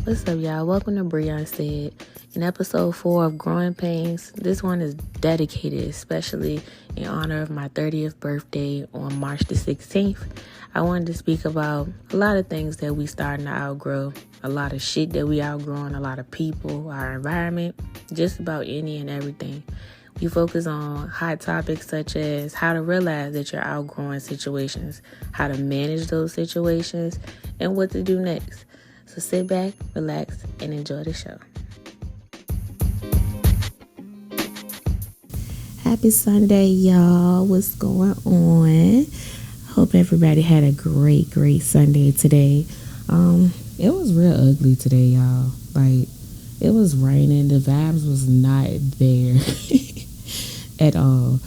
What's up, y'all? Welcome to BreShéy. In episode 4 of Growing Pains, this one is dedicated especially in honor of my 30th birthday on March the 16th. I wanted to speak about a lot of things that we starting to outgrow, a lot of shit that we outgrowing, a lot of people, our environment, just about any and everything. We focus on hot topics such as how to realize that you're outgrowing situations, how to manage those situations, and what to do next. So sit back, relax, and enjoy the show. Happy Sunday, y'all. What's going on? Hope everybody had a great Sunday today. It was real ugly today, y'all. Like, it was raining. The vibes was not there at all.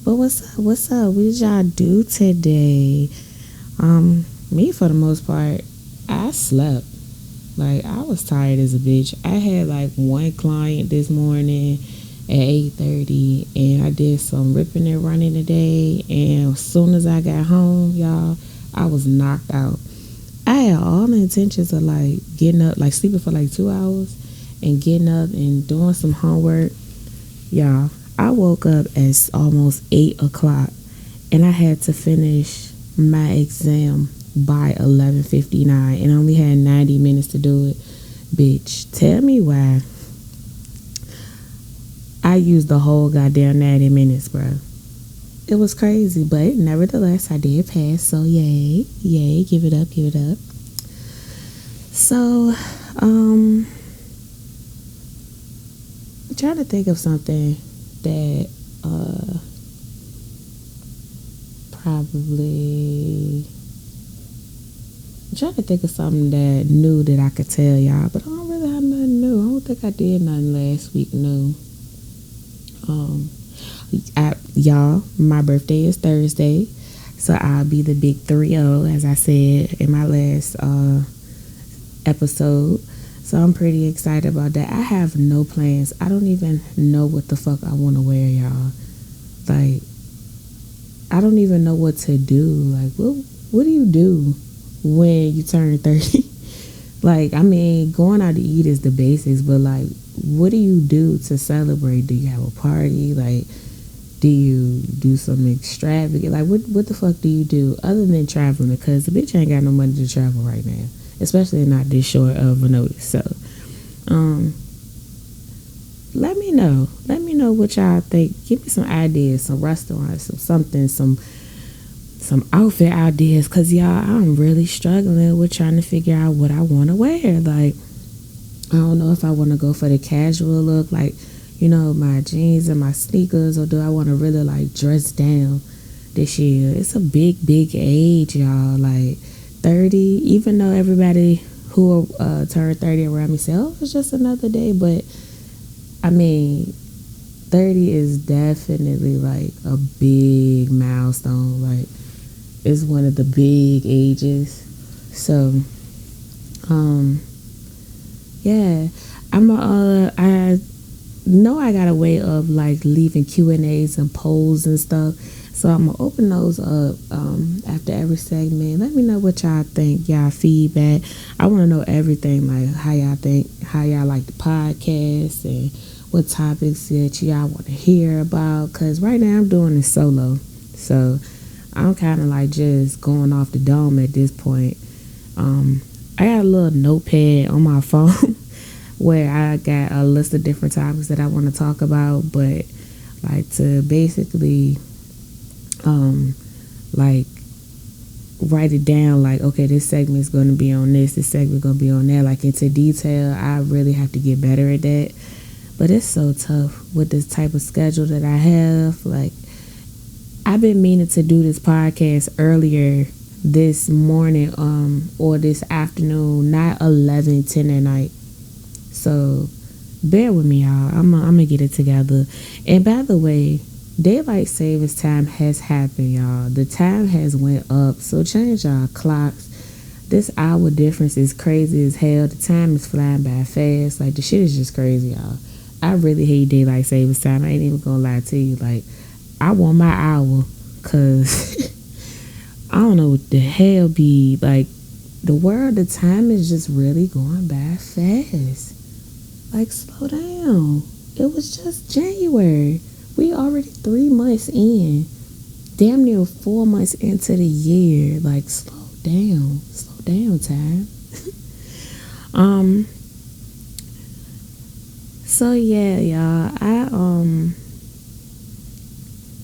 But what's up? What did y'all do today? Me, for the most part, I slept. Like, I was tired as a bitch. I had like one client this morning at 8:30, and I did some ripping and running today, and as soon as I got home, y'all, I was knocked out. I had all the intentions of like getting up, like sleeping for like 2 hours and getting up and doing some homework. Y'all, I woke up at almost 8 o'clock, and I had to finish my exam by 11:59 and only had 90 minutes to do it. Bitch, tell me why I used the whole goddamn 90 minutes, bro. It was crazy, but nevertheless, I did pass, so yay, give it up. So, I'm trying to think of something that, I'm trying to think of something that new that I could tell y'all, but I don't really have nothing new. I don't think I did nothing last week new. Y'all, my birthday is Thursday, so I'll be the big 3-0, as I said in my last episode. So I'm pretty excited about that. I have no plans. I don't even know what the fuck I want to wear, y'all. Like, I don't even know what to do. Like, what do you do when you turn 30? Like, I mean, going out to eat is the basics, but like, what do you do to celebrate? Do you have a party? Like, do you do something extravagant? Like, what the fuck do you do other than traveling? Because the bitch ain't got no money to travel right now, especially not this short of a notice. So, let me know what y'all think. Give me some ideas, some restaurants, some outfit ideas, because y'all, I'm really struggling with trying to figure out what I want to wear. Like, I don't know if I want to go for the casual look, like, you know, my jeans and my sneakers, or do I want to really like dress down this year? It's a big age, y'all. Like, 30, even though everybody who turned 30 around me say, oh, it's just another day, but I mean, 30 is definitely like a big milestone. Like, it's one of the big ages. So, yeah, I know I got a way of like leaving Q&As and polls and stuff. So I'm gonna open those up after every segment. Let me know what y'all think, y'all feedback. I want to know everything, like how y'all think, how y'all like the podcast, and what topics that y'all want to hear about. Cause right now I'm doing it solo, so I'm kind of like just going off the dome at this point. I got a little notepad on my phone where I got a list of different topics that I want to talk about, but like to basically like write it down, like, okay, this segment is going to be on this segment is going to be on that, like into detail. I really have to get better at that, but it's so tough with this type of schedule that I have. Like, I've been meaning to do this podcast earlier this morning or this afternoon, not 11-10 at night. So bear with me, y'all. I'm gonna get it together. And by the way, daylight savings time has happened, y'all. The time has went up, so change y'all clocks. This hour difference is crazy as hell. The time is flying by fast. Like, the shit is just crazy, y'all. I really hate daylight savings time. I ain't even gonna lie to you. Like, I want my hour, cause I don't know what the hell be like the world, the time is just really going by fast. Like, slow down. It was just January. We already 3 months in. Damn near 4 months into the year. Like, slow down, time. So yeah, y'all.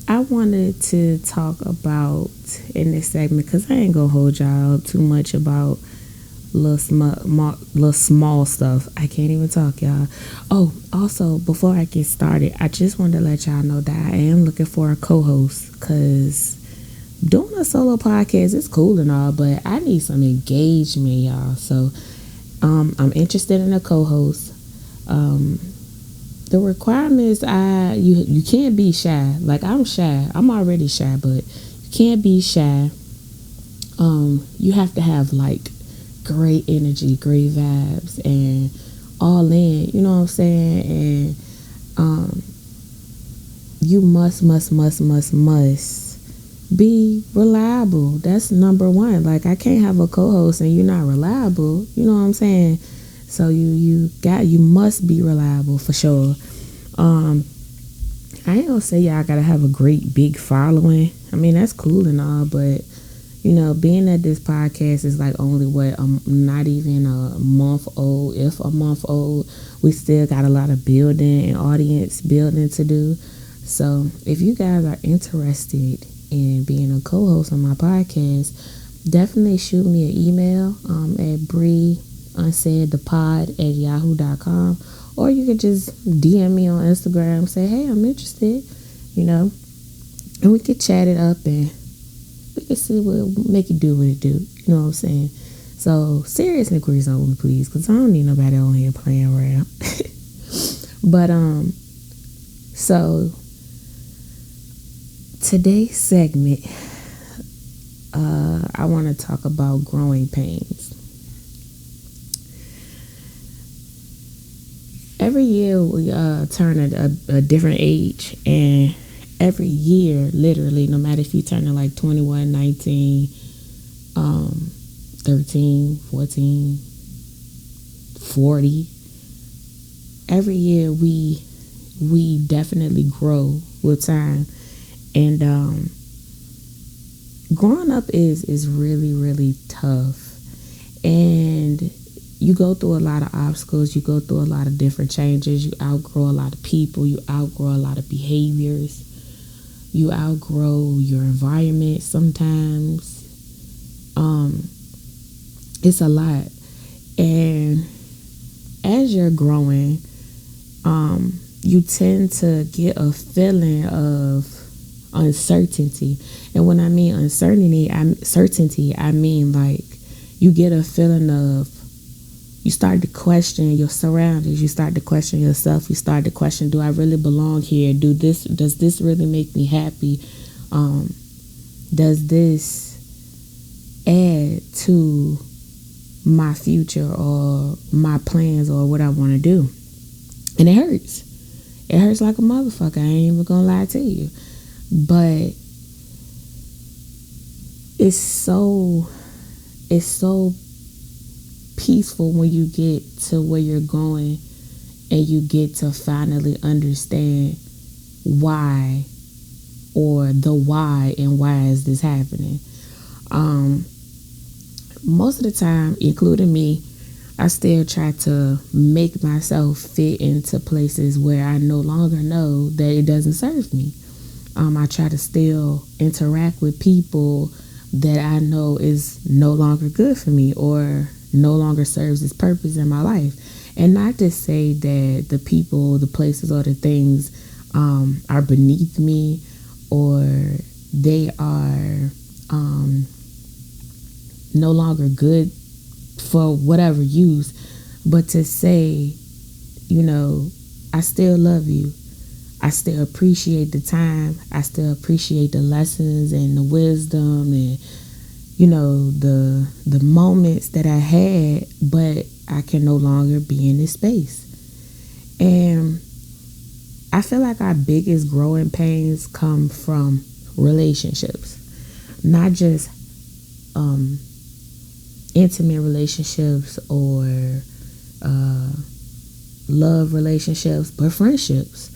I wanted to talk about in this segment, because I ain't gonna hold y'all up too much about little small stuff. I can't even talk, y'all. Oh, also, before I get started, I just wanted to let y'all know that I am looking for a co-host, because doing a solo podcast is cool and all, but I need some engagement, y'all. So I'm interested in a co-host. The requirements, you can't be shy. Like, I'm shy. I'm already shy, but you can't be shy. You have to have like great energy, great vibes, and all in. You know what I'm saying? And you must be reliable. That's number one. Like, I can't have a co-host and you're not reliable. You know what I'm saying? So you must be reliable for sure. I ain't gonna say y'all gotta have a great big following. I mean, that's cool and all, but you know, being that this podcast is like only not even a month old, if a month old, we still got a lot of building and audience building to do. So if you guys are interested in being a co-host on my podcast, definitely shoot me an email at BreShéy@yahoo.com, or you could just DM me on Instagram, say, hey, I'm interested, you know, and we could chat it up and we could see what make it do what it do. You know what I'm saying? So serious inquiries only, please, because I don't need nobody on here playing around. But so today's segment, I want to talk about growing pains. Every year we turn at a different age, and every year, literally, no matter if you turn at like 21, 19, 13, 14, 40, every year we definitely grow with time. And growing up is really, really tough. And you go through a lot of obstacles. You go through a lot of different changes. You outgrow a lot of people. You outgrow a lot of behaviors. You outgrow your environment sometimes. It's a lot. And as you're growing, you tend to get a feeling of uncertainty. And when I mean uncertainty, I mean like you get a feeling of, you start to question your surroundings. You start to question yourself. You start to question, do I really belong here? Does this really make me happy? Does this add to my future or my plans or what I want to do? And it hurts. It hurts like a motherfucker. I ain't even gonna lie to you. But it's so peaceful when you get to where you're going and you get to finally understand why, or the why, and why is this happening. Most of the time, including me, I still try to make myself fit into places where I no longer know that it doesn't serve me. I try to still interact with people that I know is no longer good for me or no longer serves its purpose in my life. And not to say that the people, the places, or the things are beneath me, or they are no longer good for whatever use, but to say, you know, I still love you. I still appreciate the time. I still appreciate the lessons and the wisdom and, you know, the moments that I had, but I can no longer be in this space. And I feel like our biggest growing pains come from relationships, not just intimate relationships or love relationships, but friendships,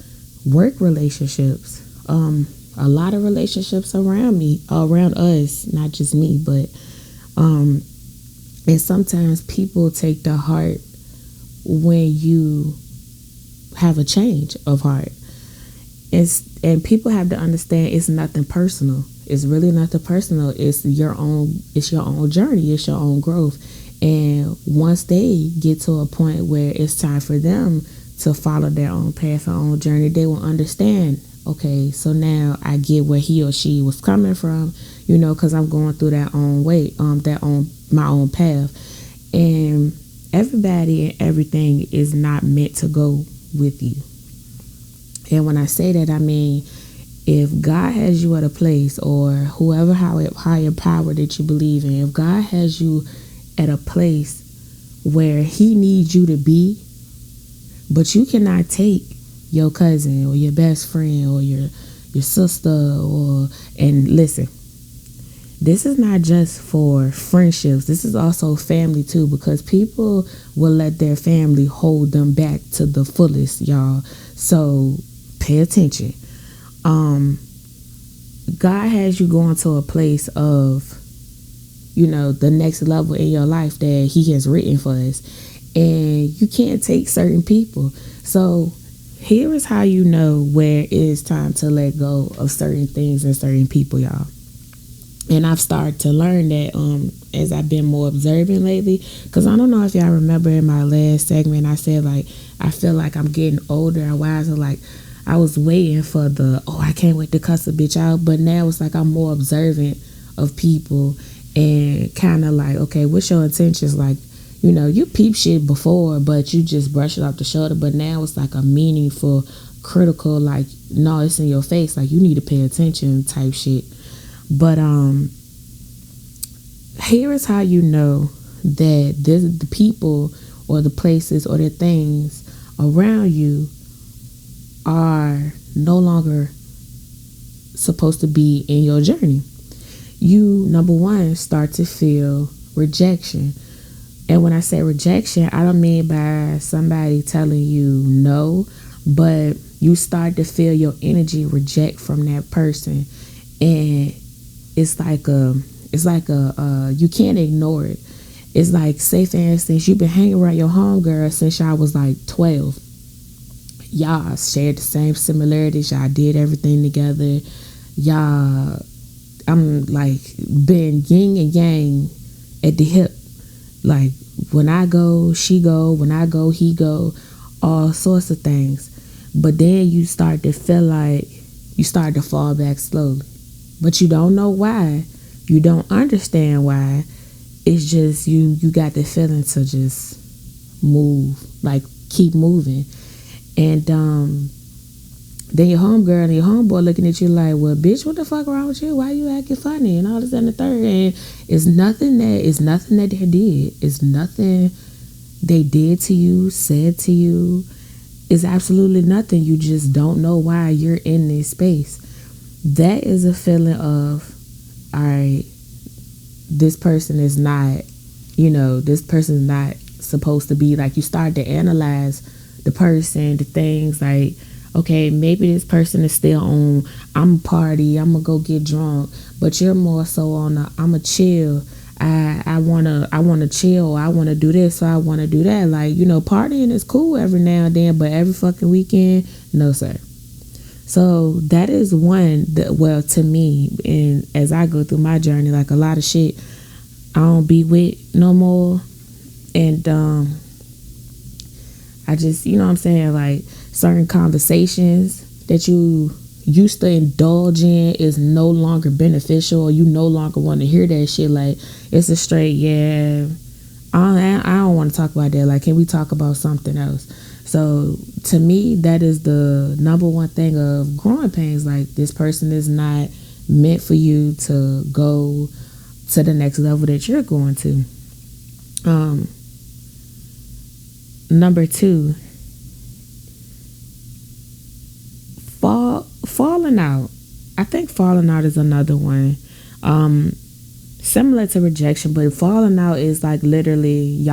work relationships, a lot of relationships around us, not just me, but and sometimes people take to heart when you have a change of heart. And people have to understand it's nothing personal. It's really nothing personal. It's your own journey. It's your own growth. And once they get to a point where it's time for them to follow their own path, their own journey, they will understand, okay, so now I get where he or she was coming from, because I'm going through that own way, my own path. And everybody and everything is not meant to go with you. And when I say that, I mean, if God has you at a place, or whoever higher power that you believe in, if God has you at a place where he needs you to be, but you cannot take your cousin or your best friend or your sister and listen, this is not just for friendships. This is also family too, because people will let their family hold them back to the fullest, y'all. So pay attention. God has you going to a place of, the next level in your life that he has written for us. And you can't take certain people. So here is how you know where it is time to let go of certain things and certain people, y'all. And I've started to learn that as I've been more observant lately. Because I don't know if y'all remember in my last segment, I said, I feel like I'm getting older and wiser. I was waiting for I can't wait to cuss a bitch out. But now it's like I'm more observant of people and kind of okay, what's your intentions? You peep shit before, but you just brush it off the shoulder. But now it's a meaningful, critical, no, it's in your face. You need to pay attention type shit. But here is how you know that the people or the places or the things around you are no longer supposed to be in your journey. You, number one, start to feel rejection. And when I say rejection, I don't mean by somebody telling you no, but you start to feel your energy reject from that person. And it's you can't ignore it. It's say for instance, you've been hanging around your homegirl since y'all was 12. Y'all shared the same similarities. Y'all did everything together. Y'all, I'm been yin and yang at the hip. When I go, she go. When I go, he go. All sorts of things. But then you start to feel you start to fall back slowly. But you don't know why. You don't understand why. It's just you got the feeling to just move, keep moving. And then your homegirl and your homeboy looking at you well, bitch, what the fuck wrong with you? Why you acting funny? And all this and the third. And it's nothing that they did. It's nothing they did to you, said to you. It's absolutely nothing. You just don't know why you're in this space. That is a feeling of, all right, this person is not, this person is not supposed to be. You start to analyze the person, the things okay, maybe this person is still on, I'm a party, I'm gonna go get drunk, but you're more so on I'm a chill. I wanna chill, I wanna do this, so I wanna do that. Partying is cool every now and then, but every fucking weekend, no sir. So that is one that, to me, and as I go through my journey, a lot of shit I don't be with no more. And I just, what I'm saying, certain conversations that you used to indulge in is no longer beneficial, or you no longer want to hear that shit. It's a straight, yeah, I don't want to talk about that. Can we talk about something else? So to me, that is the number one thing of growing pains. This person is not meant for you to go to the next level that you're going to. Number two, falling out. I think falling out is another one. similar to rejection, but falling out is like literally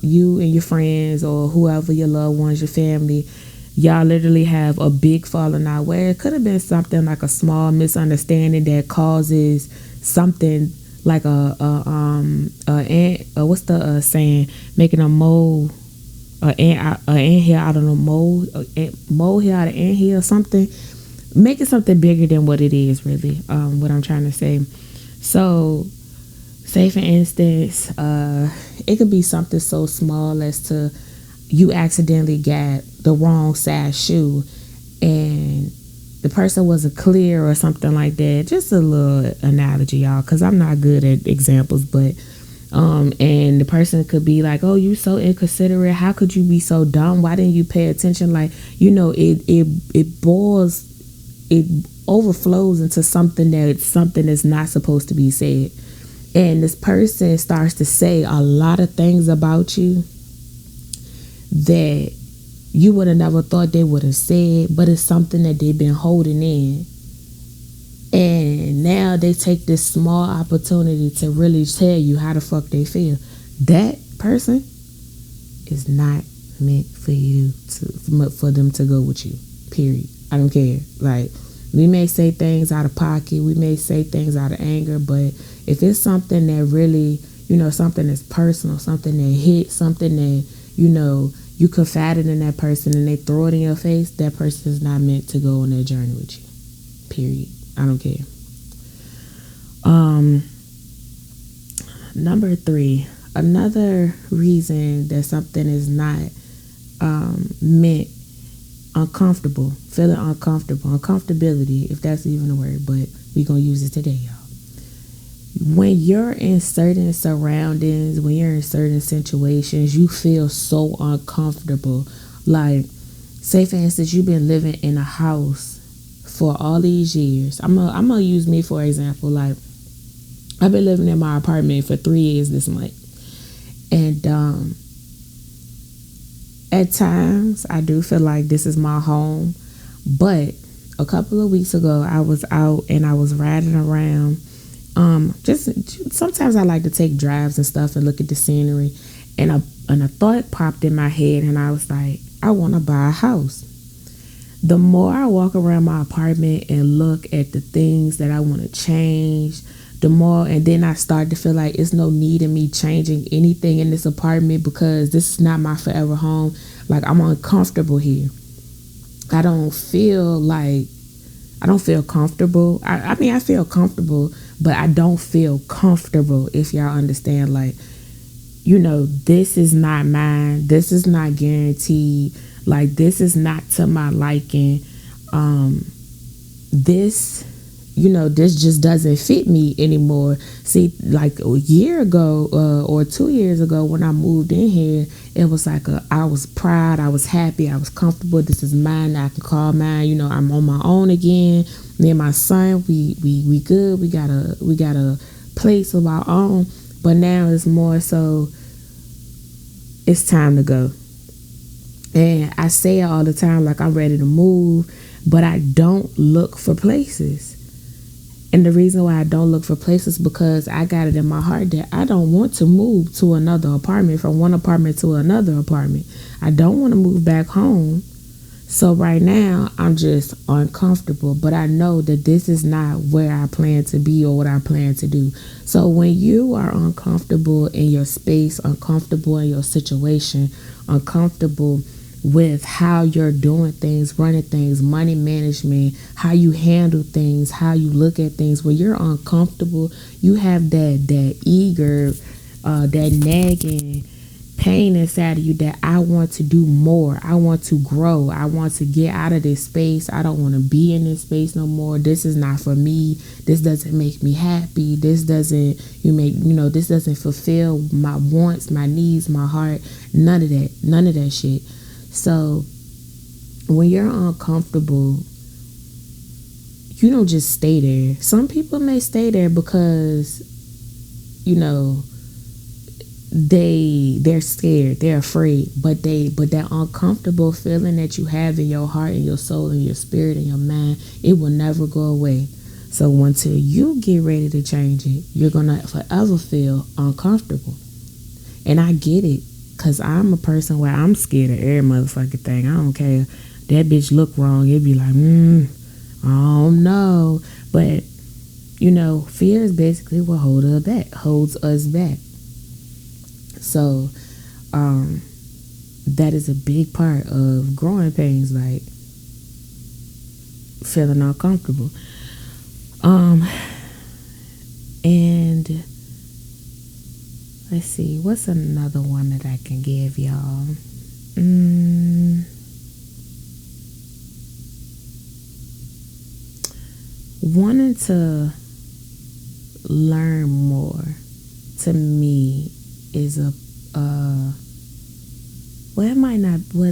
you and your friends or whoever, your loved ones, your family, y'all literally have a big falling out where it could have been something like a small misunderstanding that causes something like what's the saying, making a mole, a ant hill out of a mole, mole hill out of ant hill, or something, making something bigger than what it is really. What I'm trying to say. So, say for instance, it could be something so small as to you accidentally got the wrong size shoe and the person wasn't clear or something like that. Just a little analogy, y'all, because I'm not good at examples, but and the person could be like, oh, you so inconsiderate, how could you be so dumb, why didn't you pay attention? Like, it boils, it overflows into something that's not supposed to be said. And this person starts to say a lot of things about you that you would have never thought they would have said, but it's something that they've been holding in. And now they take this small opportunity to really tell you how the fuck they feel. That person is not meant for you for them to go with you. Period. I don't care. Like, we may say things out of pocket, we may say things out of anger, but if it's something that really, something that's personal, something that hits, something that, you confided in that person and they throw it in your face, that person is not meant to go on that journey with you. Period. I don't care. Number 3, another reason that something is not meant, uncomfortable, feeling uncomfortable, uncomfortability, if that's even a word, but we're going to use it today, y'all. When you're in certain surroundings, when you're in certain situations, you feel so uncomfortable. Like, say for instance, you've been living in a house for all these years. I'm gonna use me for example. Like, I've been living in my apartment for 3 years this month, and at times I do feel like this is my home. But a couple of weeks ago, I was out and I was riding around. Just sometimes I like to take drives and stuff and look at the scenery, and a thought popped in my head, and I was like, I want to buy a house. The more I walk around my apartment and look at the things that I want to change, the more, and then I start to feel like it's no need in me changing anything in this apartment because this is not my forever home. Like, I'm uncomfortable here. I don't feel comfortable. I mean, I feel comfortable, but I don't feel comfortable, if y'all understand. Like, this is not mine. This is not guaranteed. Like, this is not to my liking. This just doesn't fit me anymore. See, like a year ago or 2 years ago when I moved in here, it was like I was proud, I was happy, I was comfortable. This is mine. I can call mine. I'm on my own again. Me and my son, we good. We got a place of our own. But now it's more so, it's time to go. And I say it all the time, like, I'm ready to move, but I don't look for places. And the reason why I don't look for places because I got it in my heart that I don't want to move to another apartment, from one apartment to another apartment. I don't want to move back home. So right now, I'm just uncomfortable, but I know that this is not where I plan to be or what I plan to do. So when you are uncomfortable in your space, uncomfortable in your situation, uncomfortable with how you're doing things, running things, money management, how you handle things, how you look at things, when you're uncomfortable, you have that eager, that nagging pain inside of you that I want to do more. I want to grow. I want to get out of this space. I don't want to be in this space no more. This is not for me. This doesn't make me happy. This doesn't this doesn't fulfill my wants, my needs, my heart. None of that shit. So when you're uncomfortable, you don't just stay there. Some people may stay there because they're scared, they're afraid, but that uncomfortable feeling that you have in your heart and your soul and your spirit and your mind, it will never go away. So until you get ready to change it, you're gonna forever feel uncomfortable. And I get it, cause I'm a person where I'm scared of every motherfucking thing. I don't care. That bitch look wrong. It'd be like, oh no. But fear is basically what holds us back. So, that is a big part of growing pains, like feeling uncomfortable. And let's see, what's another one that I can give y'all? Wanting to learn more, to me, is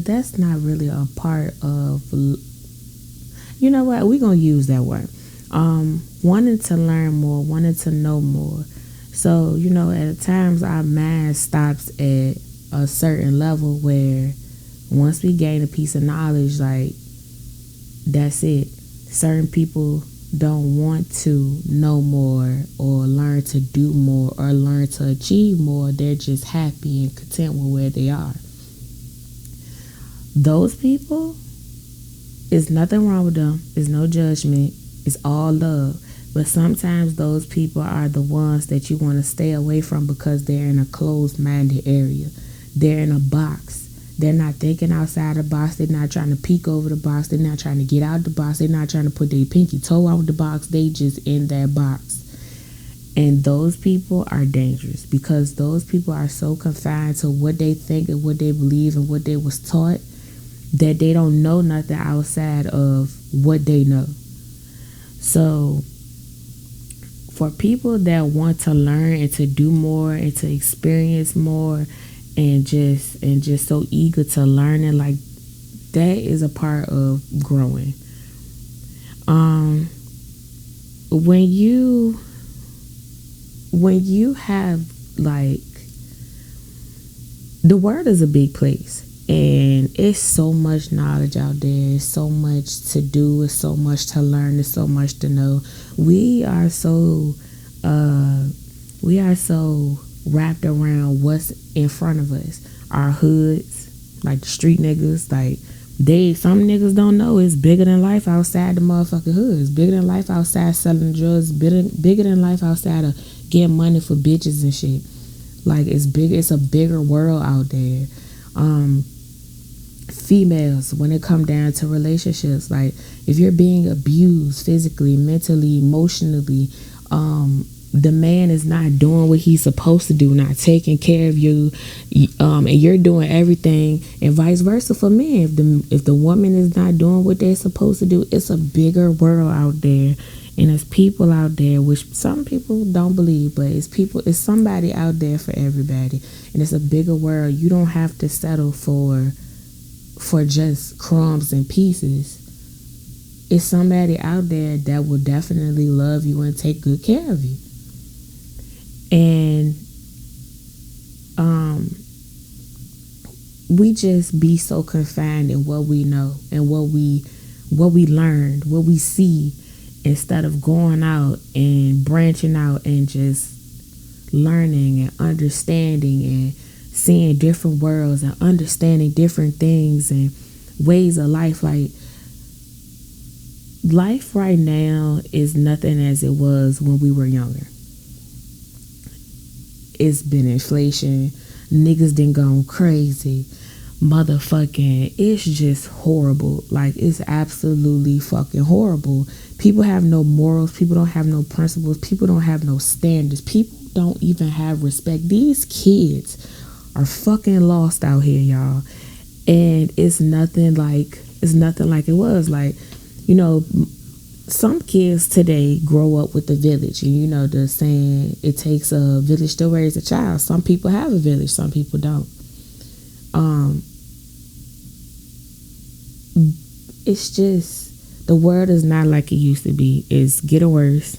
that's not really a part of, you know what, we're gonna use that word. Wanting to learn more, wanting to know more. So, at times our mind stops at a certain level where once we gain a piece of knowledge, like, that's it. Certain people don't want to know more or learn to do more or learn to achieve more. They're just happy and content with where they are. Those people, there's nothing wrong with them. There's no judgment. It's all love. But sometimes those people are the ones that you want to stay away from because they're in a closed-minded area. They're in a box. They're not thinking outside the box. They're not trying to peek over the box. They're not trying to get out the box. They're not trying to put their pinky toe out the box. They just in that box. And those people are dangerous because those people are so confined to what they think and what they believe and what they was taught that they don't know nothing outside of what they know. So for people that want to learn and to do more and to experience more and just so eager to learn, and like, that is a part of growing. When you have, like, the world is a big place and it's so much knowledge out there, it's so much to do, it's so much to learn, there's so much to know. We are so wrapped around what's in front of us. Our hoods, like the street niggas, like, some niggas don't know it's bigger than life outside the motherfucking hood. It's bigger than life outside selling drugs, bigger than life outside of getting money for bitches and shit. Like, it's a bigger world out there. Females, when it come down to relationships, like, if you're being abused physically, mentally, emotionally, the man is not doing what he's supposed to do, not taking care of you, and you're doing everything, and vice versa for men. If the woman is not doing what they're supposed to do, it's a bigger world out there, and there's people out there, which some people don't believe, but it's somebody out there for everybody, and it's a bigger world. You don't have to settle for just crumbs and pieces. It's somebody out there that will definitely love you and take good care of you. And we just be so confined in what we know and what we learned, what we see, instead of going out and branching out and just learning and understanding and seeing different worlds and understanding different things and ways of life. Like, life right now is nothing as it was when we were younger. It's been inflation. Niggas done gone crazy. Motherfucking, it's just horrible. Like, it's absolutely fucking horrible. People have no morals. People don't have no principles. People don't have no standards. People don't even have respect. These kids are fucking lost out here, y'all. And it's nothing like it was. Like, some kids today grow up with the village. And the saying, it takes a village to raise a child. Some people have a village, some people don't. It's just, the world is not like it used to be. It's getting worse.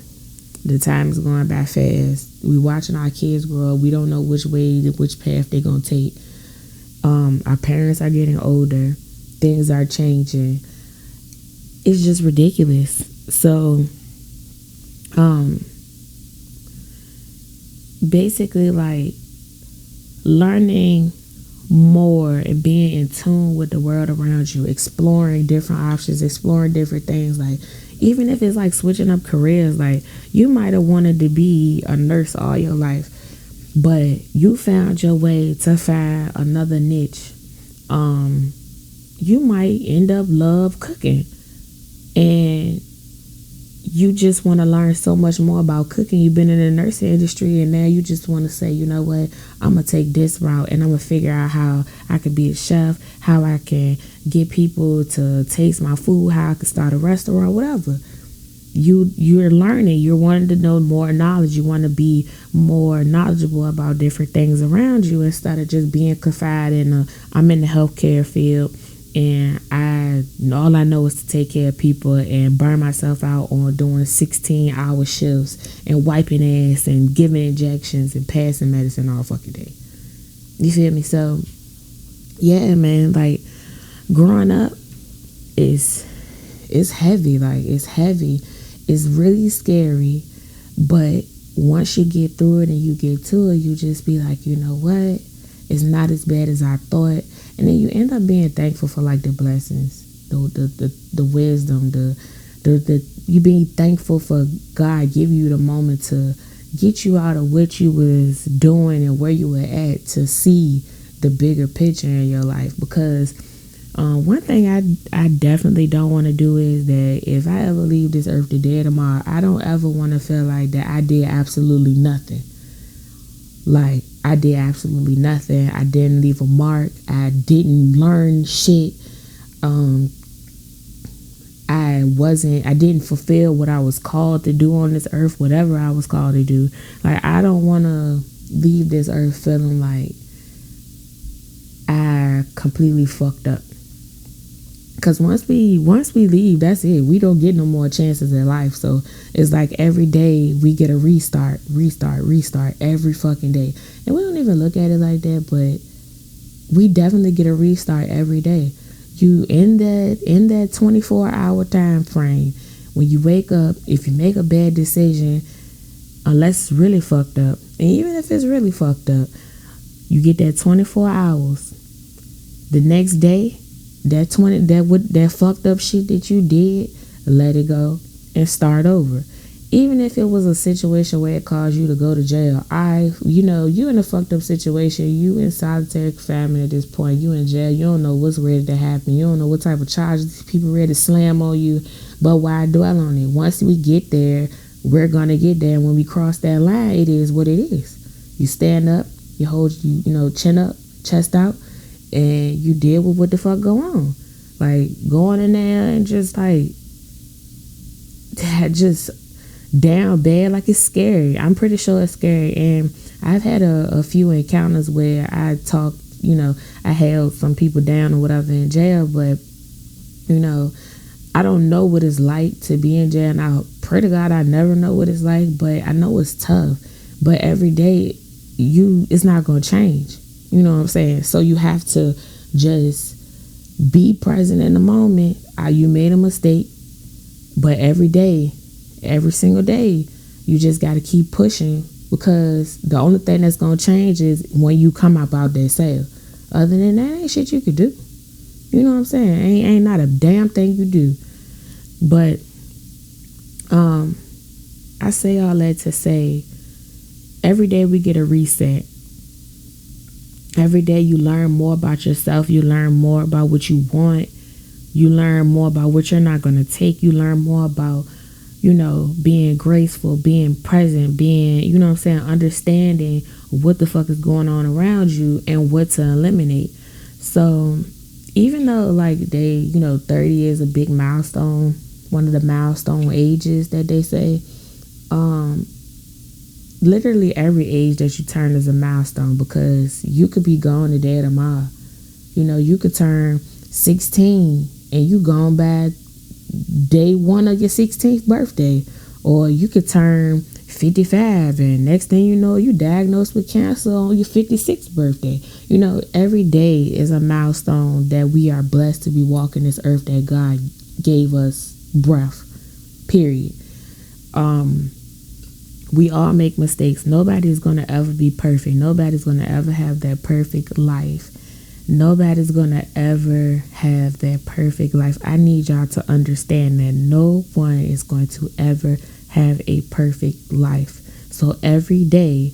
The time is going by fast. We watching our kids grow up. We don't know which path they're going to take. Our parents are getting older. Things are changing. It's just ridiculous. So um basically like learning more and being in tune with the world around you, exploring different options, exploring different things. Like even if it's like switching up careers, like you might have wanted to be a nurse all your life, but you found your way to find another niche. You might end up love cooking, and you just want to learn so much more about cooking. You've been in the nursing industry, and now you just want to say, you know what, I'm gonna take this route, and I'm gonna figure out how I could be a chef, how I can get people to taste my food, how I could start a restaurant, whatever. You're learning, you're wanting to know more knowledge, you want to be more knowledgeable about different things around you, instead of just being confined in I'm in the healthcare field, and all I know is to take care of people and burn myself out on doing 16-hour shifts and wiping ass and giving injections and passing medicine all fucking day. You feel me? So yeah, man, like growing up is heavy. Like it's heavy. It's really scary, but once you get through it and you get to it, you just be like, you know what? It's not as bad as I thought. And then you end up being thankful for like the blessings, the wisdom, the you being thankful for God give you the moment to get you out of what you was doing and where you were at, to see the bigger picture in your life. Because one thing I definitely don't want to do is that if I ever leave this earth today or tomorrow, I don't ever want to feel like that I did absolutely nothing. Like I did absolutely nothing. I didn't leave a mark. I didn't learn shit. I didn't fulfill what I was called to do on this earth, whatever I was called to do. Like I don't want to leave this earth feeling like I completely fucked up. Because once we leave, that's it. We don't get no more chances in life. So it's like every day we get a restart every fucking day. And we don't even look at it like that, but we definitely get a restart every day. You in that 24-hour time frame, when you wake up, if you make a bad decision, unless it's really fucked up, and even if it's really fucked up, you get that 24 hours. The next day, that fucked up shit that you did, let it go and start over. Even if it was a situation where it caused you to go to jail, you in a fucked up situation, you in solitary confinement at this point, you in jail, you don't know what's ready to happen, you don't know what type of charges people ready to slam on you, but why dwell on it? Once we get there, we're gonna get there, and when we cross that line, it is what it is. You stand up, you hold, chin up, chest out, and you deal with what the fuck go on. Like going in there and just like just down bad, like it's scary. I'm pretty sure it's scary. And I've had a few encounters where I talked, I held some people down or whatever in jail, but I don't know what it's like to be in jail. And I pray to God I never know what it's like, but I know it's tough. But every day it's not gonna change. You know what I'm saying? So you have to just be present in the moment. You made a mistake, but every single day, you just got to keep pushing, because the only thing that's going to change is when you come up out that cell. Other than that, ain't shit you could do. You know what I'm saying? Ain't not a damn thing you do. But I say all that to say, every day we get a reset. Every day you learn more about yourself. You learn more about what you want. You learn more about what you're not going to take. You learn more about, being graceful, being present, being, understanding what the fuck is going on around you and what to eliminate. So even though like 30 is a big milestone, one of the milestone ages that they say, literally every age that you turn is a milestone, because you could be gone today or tomorrow. You could turn 16 and you gone by day one of your 16th birthday, or you could turn 55 and next thing you know, you diagnosed with cancer on your 56th birthday. Every day is a milestone that we are blessed to be walking this earth, that God gave us breath, period. We all make mistakes. Nobody's going to ever be perfect. Nobody's going to ever have that perfect life. Nobody's going to ever have that perfect life. I need y'all to understand that no one is going to ever have a perfect life. So every day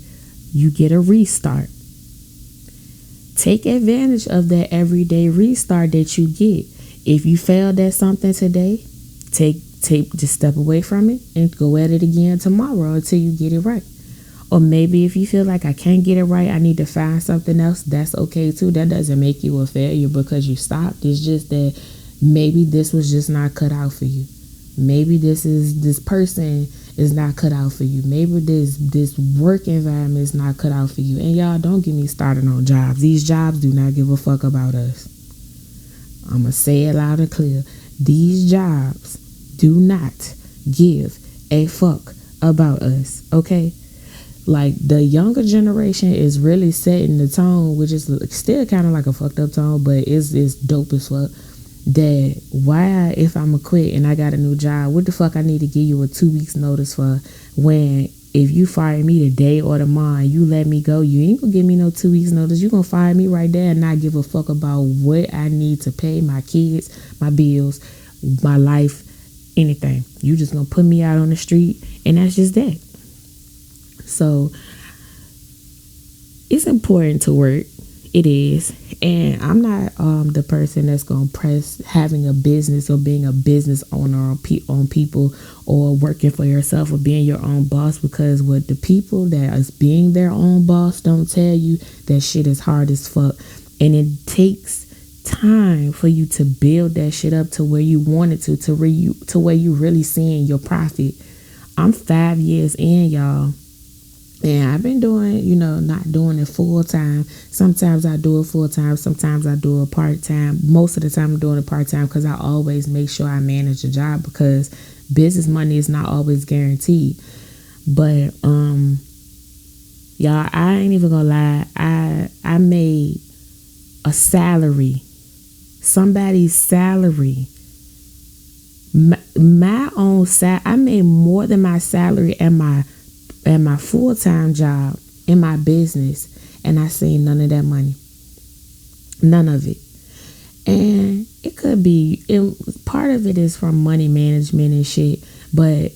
you get a restart. Take advantage of that everyday restart that you get. If you failed at something today, just step away from it and go at it again tomorrow until you get it right. Or maybe if you feel like I can't get it right, I need to find something else, that's okay too. That doesn't make you a failure because you stopped. It's just that maybe this was just not cut out for you. Maybe this person is not cut out for you. Maybe this work environment is not cut out for you. And y'all, don't get me started on jobs. These jobs do not give a fuck about us. I'm going to say it loud and clear. These jobs do not give a fuck about us, okay? Like, the younger generation is really setting the tone, which is still kind of like a fucked up tone, but it's dope as fuck. That why, if I'm a quit and I got a new job, what the fuck I need to give you a 2 weeks notice for, when if you fire me today or tomorrow and you let me go, you ain't gonna give me no 2 weeks notice. You gonna fire me right there and not give a fuck about what I need to pay my kids, my bills, my life, anything. You just gonna put me out on the street, and that's just that. So it's important to work. It is. And I'm not the person that's gonna press having a business or being a business owner on people, or working for yourself or being your own boss, because what the people that is being their own boss don't tell you, that shit is hard as fuck. And it takes time for you to build that shit up to where you want it to where you really seeing your profit. I'm 5 years in, y'all, and I've been doing, not doing it full time. Sometimes I do it full time, sometimes I do it part time. Most of the time I'm doing it part time because I always make sure I manage a job, because business money is not always guaranteed. But y'all, I ain't even gonna lie, I made a salary, somebody's salary, my own salary. I made more than my salary at my full-time job in my business, and I seen none of that money, none of it. And it could be, part of it is from money management and shit, but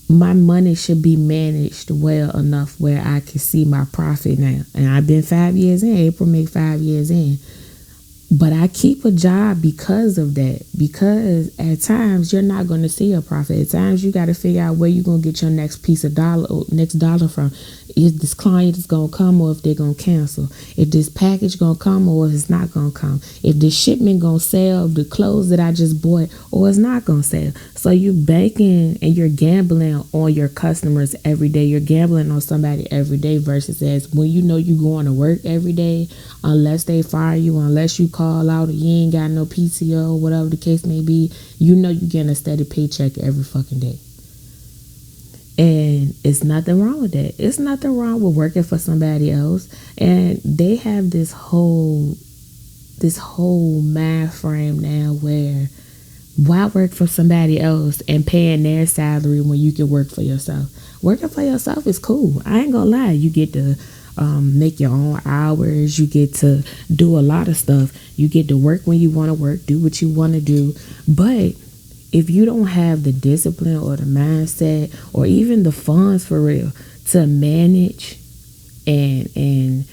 my money should be managed well enough where I can see my profit now. And I've been 5 years in. April make 5 years in. But I keep a job because of that. Because at times you're not going to see a profit. At times you got to figure out where you're going to get your next dollar from. If this client is going to come or if they're going to cancel. If this package going to come or if it's not going to come. If this shipment going to sell the clothes that I just bought or it's not going to sell. So you're banking and you're gambling on your customers every day. You're gambling on somebody every day, versus as when you know you going to work every day, unless they fire you, unless you call out or you ain't got no PTO, whatever the case may be, you know you're getting a steady paycheck every fucking day. And it's nothing wrong with that. It's nothing wrong with working for somebody else. And they have this whole mind frame now where, why work for somebody else and paying their salary when you can work for yourself? Working for yourself is cool. I ain't gonna lie. You get to make your own hours. You get to do a lot of stuff. You get to work when you want to work, do what you want to do. But if you don't have the discipline or the mindset or even the funds for real to manage and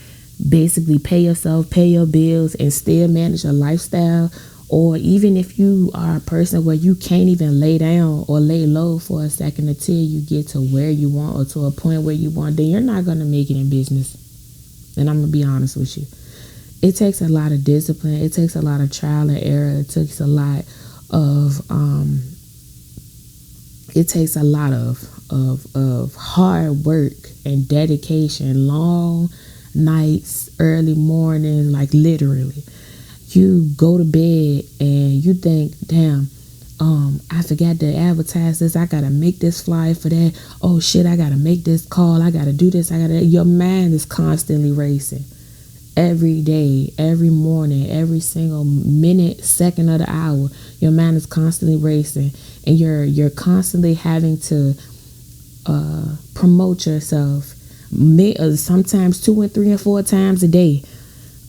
basically pay yourself, pay your bills, and still manage a lifestyle, or even if you are a person where you can't even lay down or lay low for a second until you get to where you want or to a point where you want, then you're not going to make it in business. And I'm going to be honest with you. It takes a lot of discipline. It takes a lot of trial and error. It takes a lot of hard work and dedication, long nights, early mornings, like literally. You go to bed and you think, damn, I forgot to advertise this. I gotta make this flyer for that. Oh shit, I gotta make this call. I gotta do this. Your mind is constantly racing. Every day, every morning, every single minute, second of the hour, your mind is constantly racing, and you're constantly having to promote yourself, sometimes 2 and 3 and 4 times a day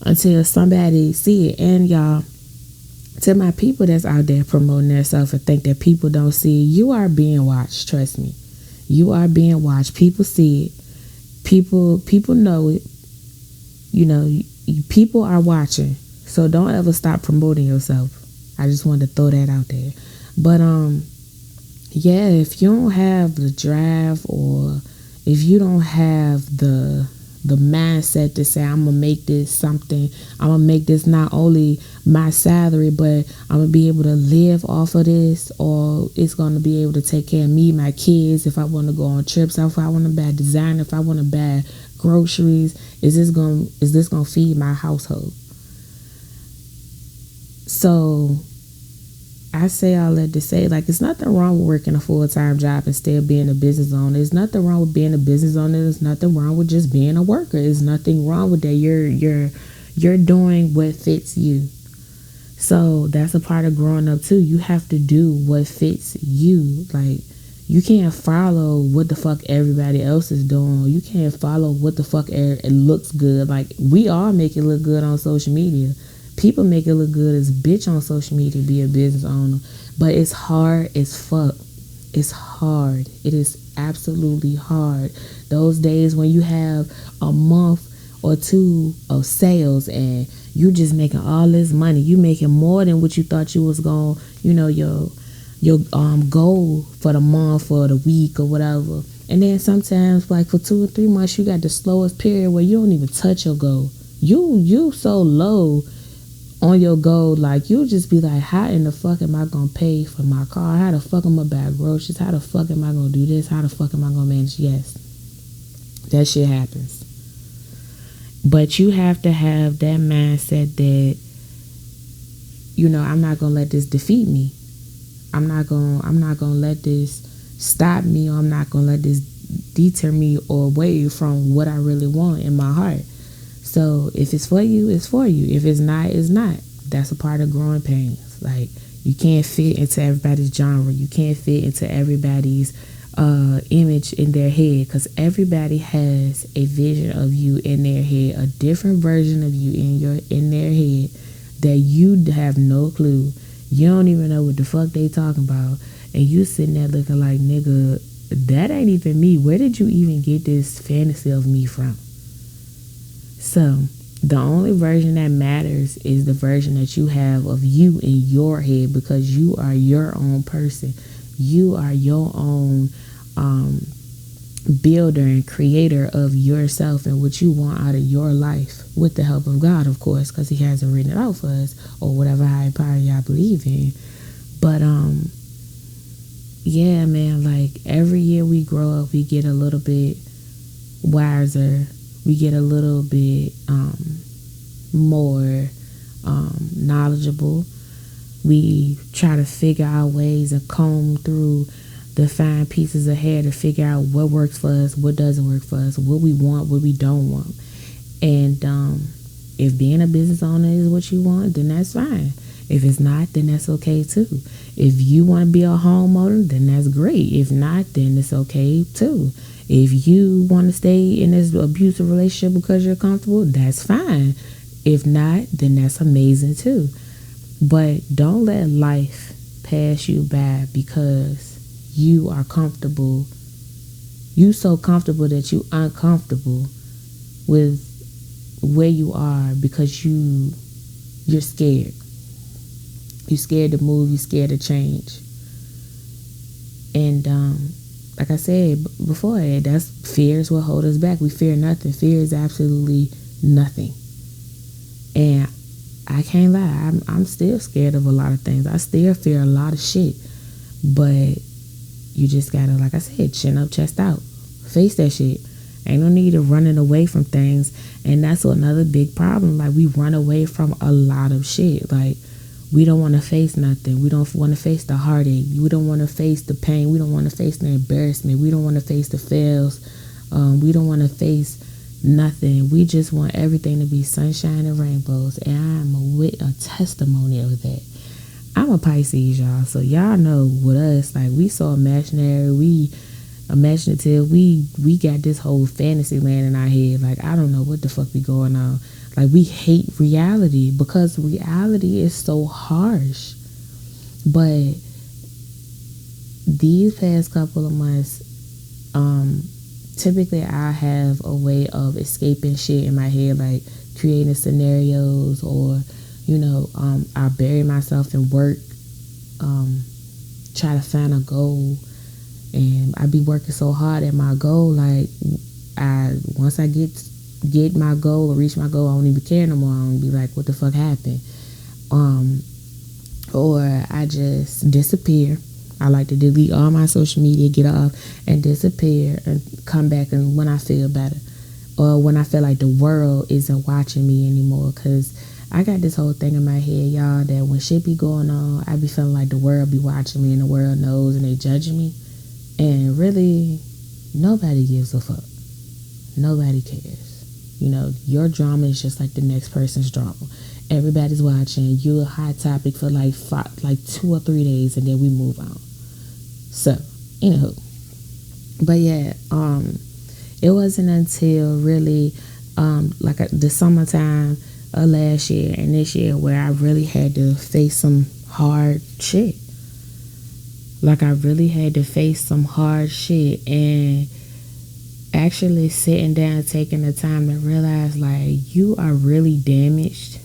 until somebody see it. And y'all, to my people that's out there promoting themselves and think that people don't see it, you are being watched. Trust me, you are being watched. People see it. People know it. You know, people are watching. So don't ever stop promoting yourself. I just wanted to throw that out there. But yeah, if you don't have the drive, or if you don't have the mindset to say, I'm gonna make this something, I'm gonna make this not only my salary, but I'm gonna be able to live off of this, or it's gonna be able to take care of me, my kids, if I want to go on trips, if I want to buy design, if I want to buy groceries, is this gonna feed my household? So I say all that to say, like, it's nothing wrong with working a full-time job and still being a business owner. There's nothing wrong with being a business owner. There's nothing wrong with just being a worker. There's nothing wrong with that. You're doing what fits you. So that's a part of growing up too. You have to do what fits you. Like, you can't follow what the fuck everybody else is doing. You can't follow what the fuck it looks good. Like, we all make it look good on social media. People make it look good as bitch on social media to be a business owner. But it's hard as fuck. It's hard. It is absolutely hard. Those days when you have a month or two of sales and you just making all this money. You making more than what you thought you was going, your goal for the month or the week or whatever. And then sometimes, like, for 2 or 3 months, you got the slowest period where you don't even touch your goal. You so low on your goal, like, you just be like, how in the fuck am I gonna pay for my car? How the fuck am I gonna buy groceries? How the fuck am I gonna do this? How the fuck am I gonna manage? Yes, that shit happens. But you have to have that mindset that, I'm not gonna let this defeat me. I'm not gonna let this stop me, or I'm not gonna let this deter me or away from what I really want in my heart. So if it's for you, it's for you. If it's not, it's not. That's a part of growing pains. Like, you can't fit into everybody's genre. You can't fit into everybody's image in their head, because everybody has a vision of you in their head, a different version of you in their head that you have no clue. You don't even know what the fuck they talking about, and you sitting there looking like, nigga, that ain't even me. Where did you even get this fantasy of me from? So the only version that matters is the version that you have of you in your head, because you are your own person. You are your own builder and creator of yourself and what you want out of your life, with the help of God, of course, because he hasn't written it out for us, or whatever higher power y'all believe in. But yeah, man, like, every year we grow up, we get a little bit wiser, we get a little bit more knowledgeable. We try to figure out ways and comb through the fine pieces of hair to figure out what works for us, what doesn't work for us, what we want, what we don't want. And if being a business owner is what you want, then that's fine. If it's not, then that's okay too. If you want to be a homeowner, then that's great. If not, then it's okay too. If you want to stay in this abusive relationship because you're comfortable, that's fine. If not, then that's amazing too. But don't let life pass you by because you are comfortable. You so comfortable that you uncomfortable with where you are because you're scared. You're scared to move. You're scared to change. And like I said before, that's fear is what holds us back. We fear nothing. Fear is absolutely nothing. And I can't lie, I'm still scared of a lot of things. I still fear a lot of shit. But you just gotta, like I said, chin up, chest out. Face that shit. Ain't no need of running away from things. And that's another big problem. Like, we run away from a lot of shit. Like, we don't want to face nothing. We don't want to face the heartache. We don't want to face the pain. We don't want to face the embarrassment. We don't want to face the fails. We don't want to face nothing. We just want everything to be sunshine and rainbows. And I'm a testimony of that. I'm a Pisces, y'all. So y'all know with us, like, we so imaginary. We, imaginative. We got this whole fantasy land in our head. Like, I don't know what the fuck be going on. Like, we hate reality because reality is so harsh. But these past couple of months, typically I have a way of escaping shit in my head, like creating scenarios, or I bury myself in work, try to find a goal, and I be working so hard at my goal. Like, once I get my goal or reach my goal, I don't even care no more. I don't be like, what the fuck happened? Or I just disappear. I like to delete all my social media, get off, and disappear, and come back and when I feel better, or when I feel like the world isn't watching me anymore. Because I got this whole thing in my head, y'all, that when shit be going on, I be feeling like the world be watching me and the world knows and they judging me. And really, nobody gives a fuck. Nobody cares. Your drama is just like the next person's drama. Everybody's watching. You're a hot topic for like 2 or 3 days, and then we move on. So, anywho. But yeah, it wasn't until really the summertime of last year and this year where I really had to face some hard shit. Like, I really had to face some hard shit, and actually sitting down, taking the time to realize, like, you are really damaged,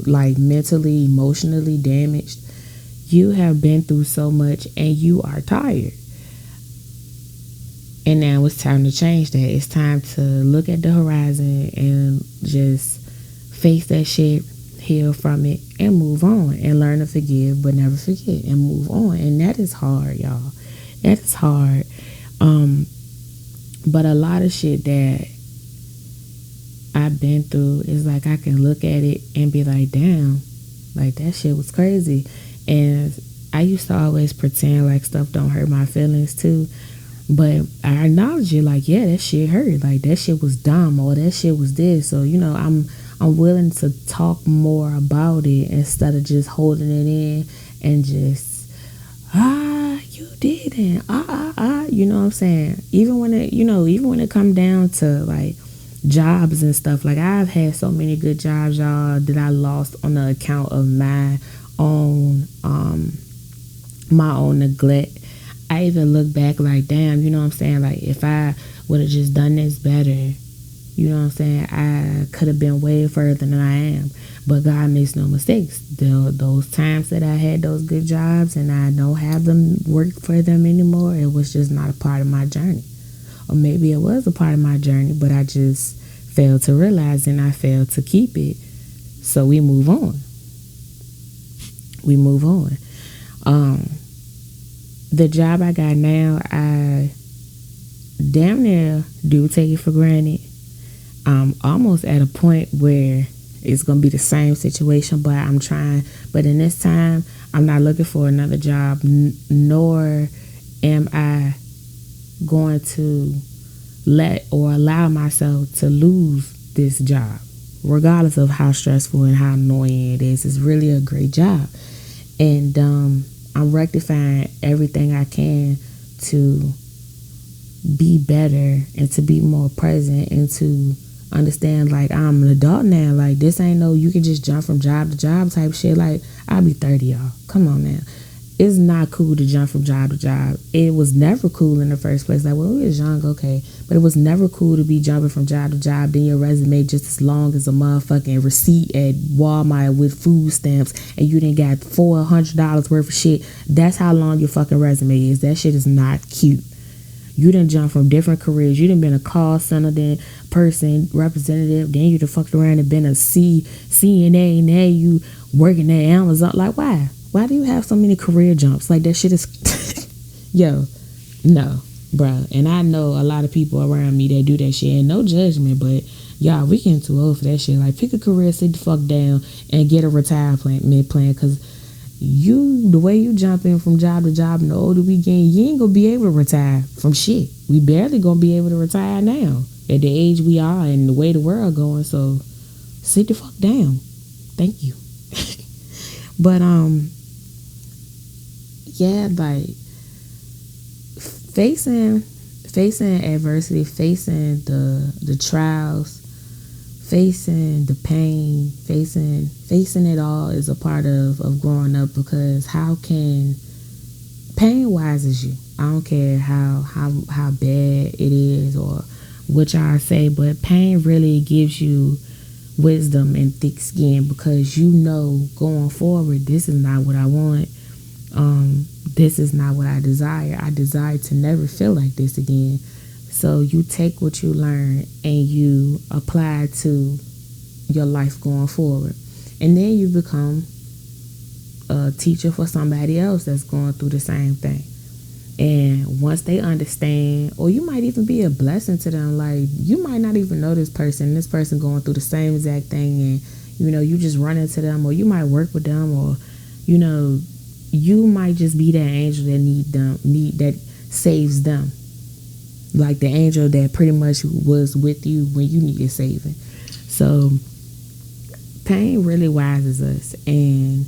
like mentally, emotionally damaged. You have been through so much and you are tired. And now it's time to change that. It's time to look at the horizon and just face that shit, heal from it, and move on, and learn to forgive but never forget, and move on. And that is hard, y'all. That is hard. But a lot of shit that I've been through is like, I can look at it and be like, damn, like, that shit was crazy. And I used to always pretend like stuff don't hurt my feelings too. But I acknowledge it, like, yeah, that shit hurt. Like, that shit was dumb, or that shit was this. So, I'm willing to talk more about it instead of just holding it in and just, you didn't, you know what I'm saying? Even when it come down to like jobs and stuff, like, I've had so many good jobs, y'all, that I lost on the account of my own neglect. I even look back like, damn, you know what I'm saying? Like, if I would have just done this better, you know what I'm saying? I could have been way further than I am. But God makes no mistakes. Those times that I had those good jobs and I don't have them work for them anymore, it was just not a part of my journey. Or maybe it was a part of my journey, but I just failed to realize and I failed to keep it. So we move on. The job I got now, I damn near do take it for granted. I'm almost at a point where it's going to be the same situation, but I'm trying. But in this time, I'm not looking for another job, nor am I going to let or allow myself to lose this job, regardless of how stressful and how annoying it is. It's really a great job. And I'm rectifying everything I can to be better and to be more present and to understand, like, I'm an adult now. Like, this ain't no you can just jump from job to job type shit. Like, I'll be 30, y'all. Come on now. It's not cool to jump from job to job. It was never cool in the first place. Like, when we was young, okay. But it was never cool to be jumping from job to job. Then your resume just as long as a motherfucking receipt at Walmart with food stamps, and you done got $400 worth of shit. That's how long your fucking resume is. That shit is not cute. You done jump from different careers. You done been a call center, then person, representative, then you done fucked around and been a CNA, and now you working at Amazon. Like, why? Why do you have so many career jumps? Like, that shit is yo, no, bro. And I know a lot of people around me that do that shit, and no judgment, but y'all, we getting too old for that shit. Like, pick a career, sit the fuck down, and get a retirement plan, because the way you jump in from job to job, and the older we get, you ain't gonna be able to retire from shit. We barely gonna be able to retire now at the age we are and the way the world going. So sit the fuck down. Thank you. But yeah, like, facing adversity, facing the trials, facing the pain, facing it all is a part of growing up, because how can pain wises you. I don't care how bad it is or what y'all say, but pain really gives you wisdom and thick skin, because you know going forward, this is not what I want. This is not what I desire. I desire to never feel like this again. So you take what you learn and you apply it to your life going forward. And then you become a teacher for somebody else that's going through the same thing. And once they understand, or you might even be a blessing to them, like you might not even know this person going through the same exact thing, and you just run into them, or you might work with them, or you might just be that angel that that saves them, like the angel that pretty much was with you when you needed saving. So pain really wises us and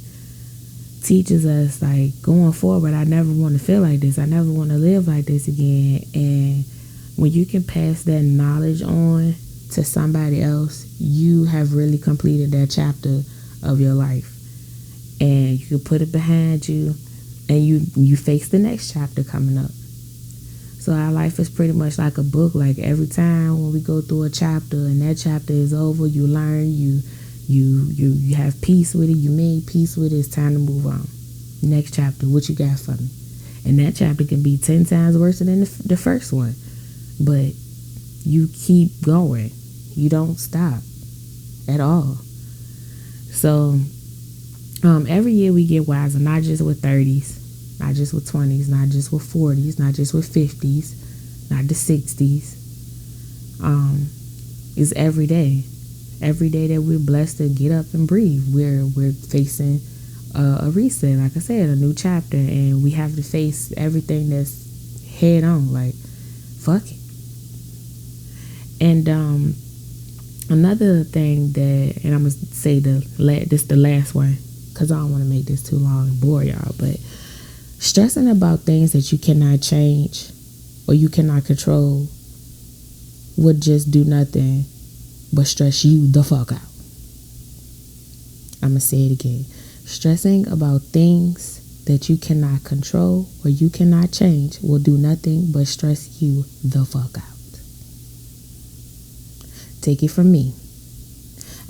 teaches us, like, going forward, I never want to feel like this. I never want to live like this again. And when you can pass that knowledge on to somebody else, you have really completed that chapter of your life. And you can put it behind you, and you face the next chapter coming up. So our life is pretty much like a book. Like every time when we go through a chapter and that chapter is over, you learn, you have peace with it, you made peace with it, it's time to move on. Next chapter, what you got for me? And that chapter can be 10 times worse than the first one. But you keep going. You don't stop at all. So every year we get wiser, not just with 30s, not just with 20s, not just with 40s, not just with 50s, not the 60s. It's every day. Every day that we're blessed to get up and breathe, we're facing a reset, like I said, a new chapter, and we have to face everything that's head on, like, fuck it. And another thing that, and I'm going to say this the last one, because I don't want to make this too long and bore y'all, but stressing about things that you cannot change or you cannot control would just do nothing but stress you the fuck out. I'm going to say it again. Stressing about things that you cannot control or you cannot change will do nothing but stress you the fuck out. Take it from me.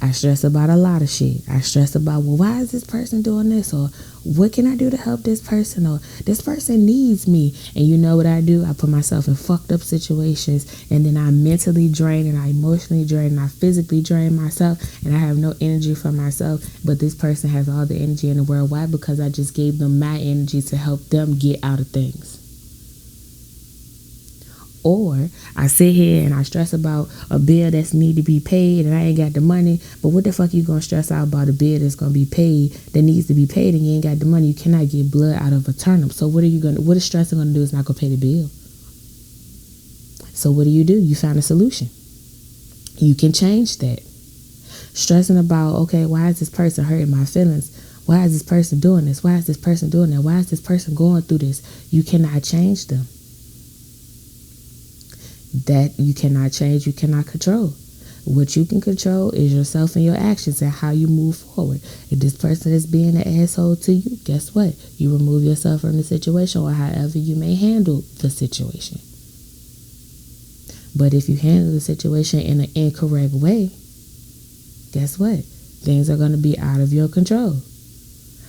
I stress about a lot of shit. I stress about, well, why is this person doing this? Or what can I do to help this person? Or this person needs me. And you know what I do? I put myself in fucked up situations, and then I mentally drain, and I emotionally drain, and I physically drain myself, and I have no energy for myself. But this person has all the energy in the world. Why? Because I just gave them my energy to help them get out of things. Or I sit here and I stress about a bill that's need to be paid and I ain't got the money. But what the fuck you gonna stress out about a bill that's gonna be paid, that needs to be paid, and you ain't got the money? You cannot get blood out of a turnip. So what is stressing gonna do? Is not gonna pay the bill. So what do? You find a solution. You can change that. Stressing about, okay, why is this person hurting my feelings? Why is this person doing this? Why is this person doing that? Why is this person going through this? You cannot change them. That you cannot change, you cannot control. What you can control is yourself and your actions and how you move forward. If this person is being an asshole to you, guess what? You remove yourself from the situation, or however you may handle the situation. But if you handle the situation in an incorrect way, guess what? Things are going to be out of your control.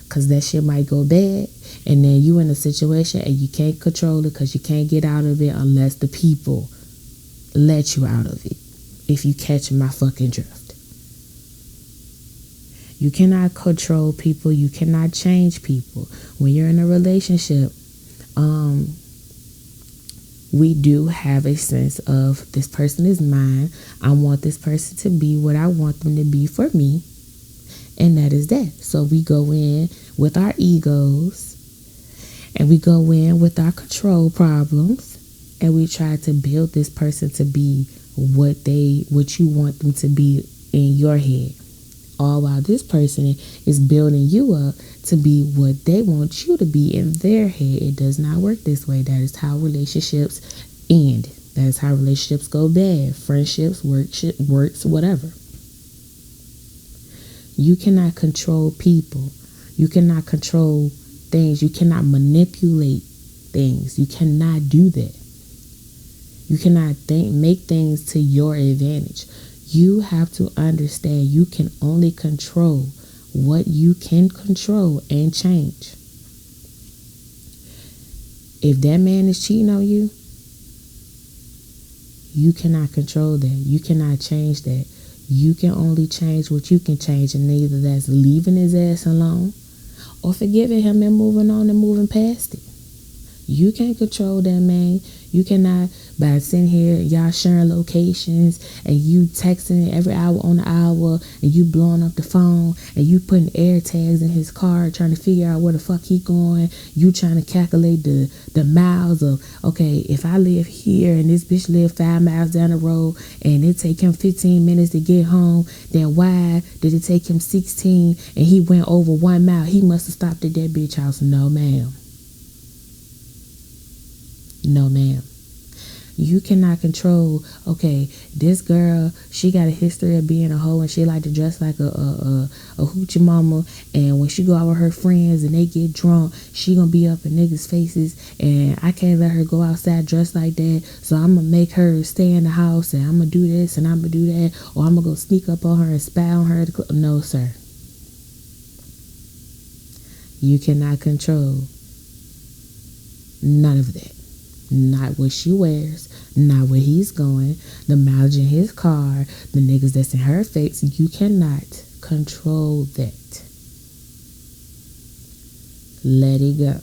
Because that shit might go bad, and then you in a situation and you can't control it because you can't get out of it unless the people let you out of it. If you catch my fucking drift. You cannot control people. You cannot change people. When you're in a relationship, we do have a sense of, this person is mine. I want this person to be what I want them to be for me. And that is that. So we go in with our egos, and we go in with our control problems, and we try to build this person to be what you want them to be in your head. All while this person is building you up to be what they want you to be in their head. It does not work this way. That is how relationships end. That is how relationships go bad. Friendships, works, whatever. You cannot control people. You cannot control things. You cannot manipulate things. You cannot do that. You cannot make things to your advantage. You have to understand you can only control what you can control and change. If that man is cheating on you, you cannot control that. You cannot change that. You can only change what you can change, and either that's leaving his ass alone or forgiving him and moving on and moving past it. You can't control that man. You cannot, by sitting here, y'all sharing locations and you texting every hour on the hour and you blowing up the phone and you putting air tags in his car trying to figure out where the fuck he going. You trying to calculate the miles of, okay, if I live here and this bitch live 5 miles down the road and it take him 15 minutes to get home, then why did it take him 16 and he went over 1 mile? He must have stopped at that bitch house. No, ma'am. No, ma'am. You cannot control, okay, this girl, she got a history of being a hoe and she like to dress like a hoochie mama, and when she go out with her friends and they get drunk, she gonna be up in niggas' faces, and I can't let her go outside dressed like that, so I'm gonna make her stay in the house, and I'm gonna do this and I'm gonna do that, or I'm gonna go sneak up on her and spy on her. No, sir. You cannot control none of that. Not what she wears, not where he's going, the mileage in his car, the niggas that's in her face. You cannot control that. Let it go.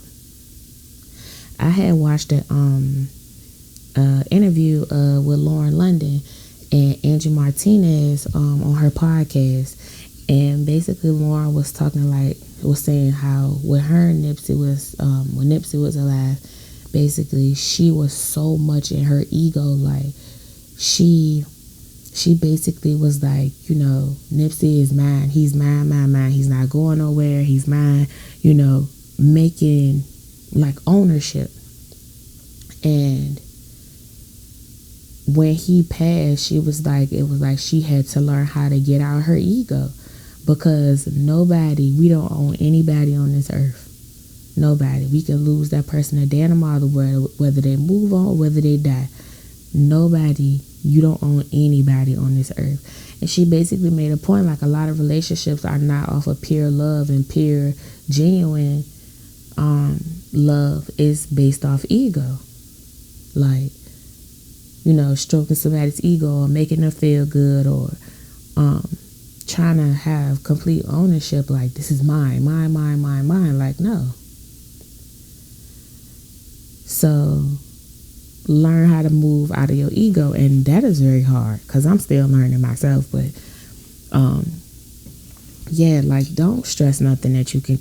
I had watched an interview with Lauren London and Angie Martinez on her podcast, and basically Lauren was saying how with her and Nipsey was when Nipsey was alive, basically she was so much in her ego, like she basically was like, you know, Nipsey is mine, he's mine, he's not going nowhere, he's mine, you know, making like ownership. And when he passed, it was like she had to learn how to get out her ego, because we don't own anybody on this earth. Nobody. We can lose that person a day in the mile, whether they move on, whether they die. Nobody. You don't own anybody on this earth. And she basically made a point, like, a lot of relationships are not off of pure love and pure genuine love. Is based off ego. Like, you know, stroking somebody's ego or making them feel good, or trying to have complete ownership, like, this is mine. Like, no. So learn how to move out of your ego, and that is very hard, because I'm still learning myself. But yeah, like, don't stress nothing that you can't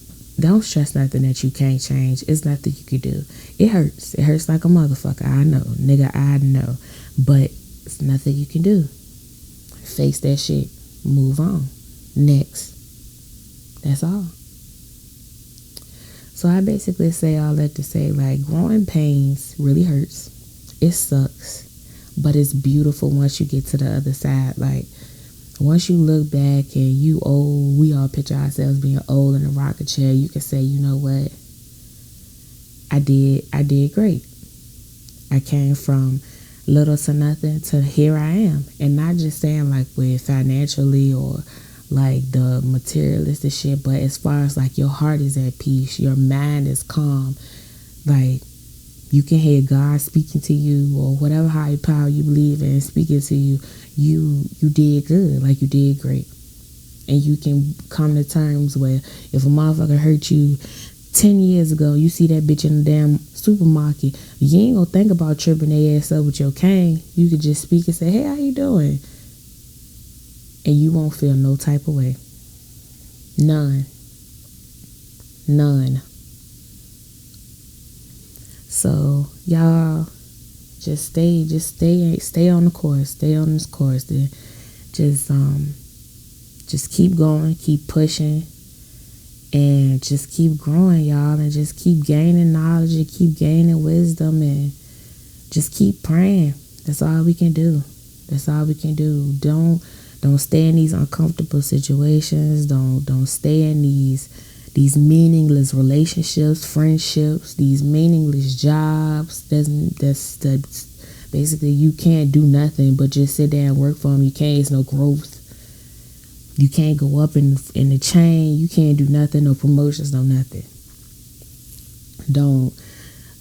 change. It's nothing you can do. It hurts like a motherfucker. I know, nigga, I know, but it's nothing you can do. Face that shit, move on, next. That's all. So I basically say all that to say, like, growing pains really hurts. It sucks. But it's beautiful once you get to the other side. Like, once you look back and you old, we all picture ourselves being old in a rocking chair, you can say, you know what? I did great. I came from little to nothing to here I am. And not just saying like with financially or like the materialistic shit, but as far as like your heart is at peace, your mind is calm, like you can hear God speaking to you, or whatever higher power you believe in speaking to you. You did good, like you did great. And you can come to terms where if a motherfucker hurt you 10 years ago, you see that bitch in the damn supermarket, you ain't gonna think about tripping their ass up with your cane. You could just speak and say, hey, how you doing? And you won't feel no type of way. None. So y'all just stay on the course. Stay on this course. Just keep going, keep pushing, and just keep growing, y'all, and just keep gaining knowledge and keep gaining wisdom and just keep praying. That's all we can do. That's all we can do. Don't stay in these uncomfortable situations. Don't stay in these meaningless relationships, friendships, these meaningless jobs. That's basically you can't do nothing but just sit there and work for them. You can't. It's no growth. You can't go up in the chain. You can't do nothing. No promotions. No nothing. Don't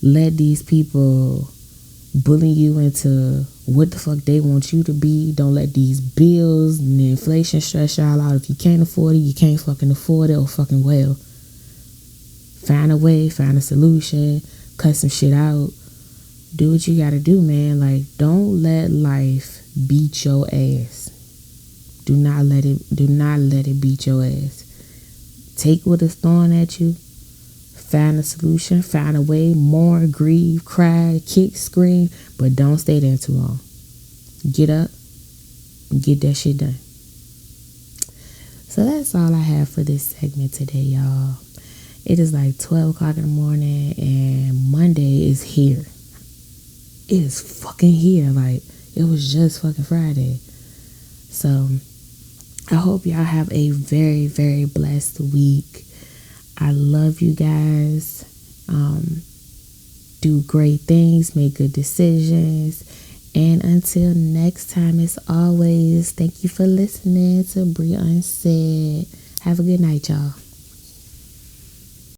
let these people bully you into what the fuck they want you to be. Don't let these bills and the inflation stress y'all out. If you can't afford it, you can't fucking afford it. Or fucking well, find a way, find a solution, cut some shit out, do what you gotta do, man. Like, don't let life beat your ass. Do not let it beat your ass. Take what is thrown at you. Find a solution, find a way, mourn, grieve, cry, kick, scream, but don't stay there too long. Get up and get that shit done. So that's all I have for this segment today, y'all. It is like 12 o'clock in the morning and Monday is here. It is fucking here. Like, it was just fucking Friday. So I hope y'all have a very, very blessed week. I love you guys. Do great things, make good decisions. And until next time, as always, thank you for listening to Bree Unsaid. Have a good night, y'all.